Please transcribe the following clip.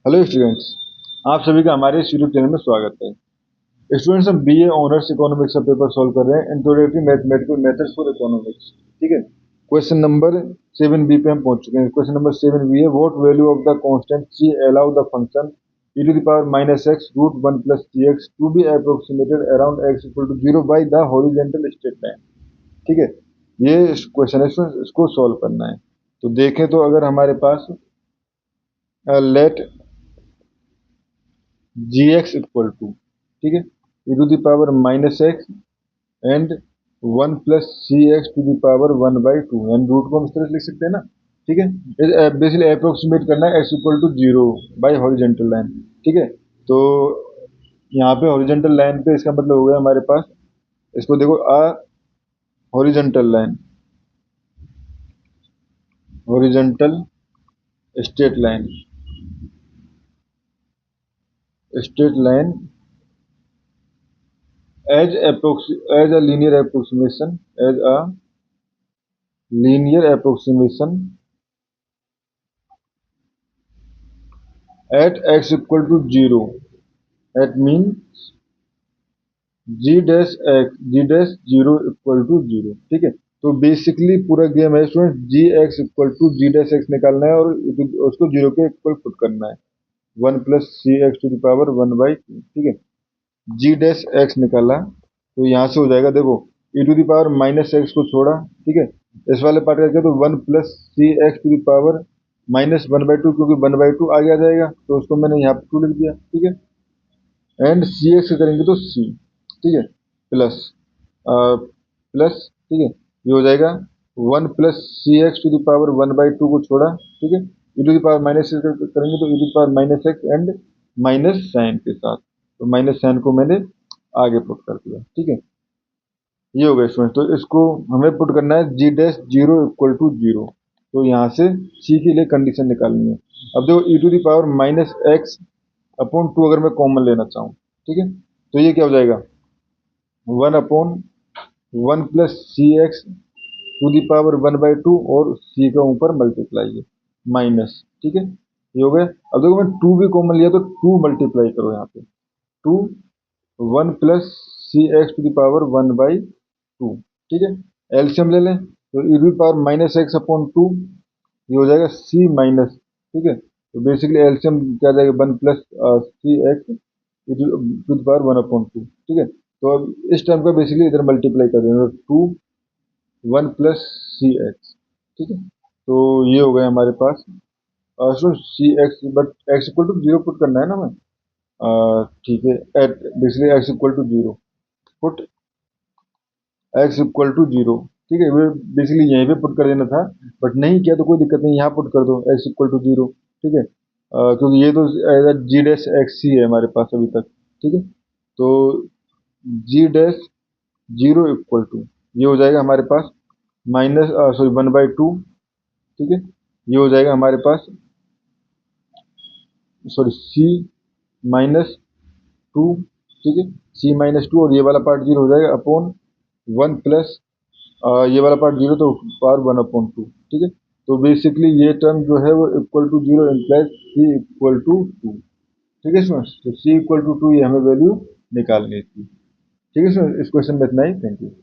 Hello students, आप सभी का हमारे इस यूट्यूब चैनल में स्वागत है। स्टूडेंट्स, हम बीए ऑनर्स इकोनॉमिक्स का पेपर सॉल्व कर रहे हैं, introductory mathematical methods for economics. ठीक है, क्वेश्चन नंबर 7 बी पे हम पहुंच चुके हैं। क्वेश्चन नंबर 7 बी है, what value of the constant c allow the function e to the power minus x root 1 plus cx to be approximated around x equal to 0 by the horizontal straight line। ठीक है, ये question है, इसको solve करना है। तो देखें तो अगर हमारे पास let G x equal to, ठीक है, e to the power minus x and 1 plus C x to the power 1/2, and root को हम इस तरह से लिख सकते हैं ना। ठीक है, बेसिकली अप्रोक्सीमेट करना है x equal to 0 by horizontal line. ठीक है, तो यहाँ पे हॉरिजेंटल लाइन पे इसका मतलब हो गया हमारे पास, इसको देखो, horizontal line, horizontal straight line, straight line as a linear approximation, as a linear approximation at x equal to 0, that means g dash x, g dash 0 equal to 0। ठीक है, तो बेसिकली पूरा गेम है student, g x equal to g dash x निकालना है और उसको 0 के इक्वल पुट करना है, 1 plus C x to the power 1/2। ठीक है, जी डैश एक्स निकाला तो यहाँ से हो जाएगा, देखो, e to the power minus x को छोड़ा, ठीक है, इस वाले पार्ट का क्या, तो 1 plus C x to the power minus 1/2, क्योंकि 1/2 आगे आ जाएगा तो उसको मैंने यहाँ पे 2 लिख दिया। ठीक है, एंड सी एक्स करेंगे तो सी, ठीक है, प्लस प्लस, ठीक है, ये हो जाएगा 1 plus C x to the power 1/2 को छोड़ा, ठीक है, e to the power minus करेंगे तो e to the power minus x and minus sine के साथ, तो माइनस साइन को मैंने आगे पुट कर दिया। ठीक है, ये हो गया स्टूडेंट। तो इसको हमें पुट करना है जी डैश 0 इक्वल टू 0, तो यहाँ से सी के लिए कंडीशन निकालनी है। अब देखो, e to the power minus x upon 2 अगर मैं कॉमन लेना चाहूँ, ठीक है, तो ये क्या हो जाएगा, 1 upon 1 plus C x to the power 1/2 और सी का ऊपर मल्टीप्लाई है माइनस। ठीक है, ये हो गया। अब देखो, मैं 2 भी कॉमन लिया तो 2 मल्टीप्लाई करो यहाँ पे, 2 1 plus C x to the power 1/2। ठीक है, एलसीएम ले लें तो e to the power minus x upon 2, ये हो जाएगा सी माइनस। ठीक है, तो बेसिकली एलसीएम क्या आ जाएगा, 1 plus C x to the power 1/2। ठीक है, तो अब इस टर्म का बेसिकली इधर मल्टीप्लाई कर देंगे, 2 1 प्लस सी एक्स। ठीक है, तो ये हो गया हमारे पास C X, but X equal to 0 put करना है ना हमें। ठीक है, at basically X equal to 0, put X equal to 0। ठीक है, वे बेसिकली यहीं पे पुट कर देना था, बट नहीं किया तो कोई दिक्कत नहीं, यहाँ पुट कर दो एक्स इक्वल टू 0। ठीक है, क्योंकि ये तो जी डैश एक्स ही है हमारे पास अभी तक। ठीक है, तो जी डैश 0 इक्वल टू, ये हो जाएगा हमारे पास माइनस, सॉरी, 1/2। ठीक है, ये हो जाएगा हमारे पास, सॉरी, सी माइनस 2। ठीक है, सी माइनस 2 और ये वाला पार्ट 0 हो जाएगा अपॉन 1 प्लस ये वाला पार्ट 0 तो पावर 1/2। ठीक है, तो बेसिकली ये टर्म जो है वो equal to 0 implies c equal to 2। ठीक है स्टूडेंट्स, तो सी इक्वल टू 2 ये हमें वैल्यू निकालनी थी। ठीक है स्टूडेंट्स, इस क्वेश्चन में इतना ही। Thank you.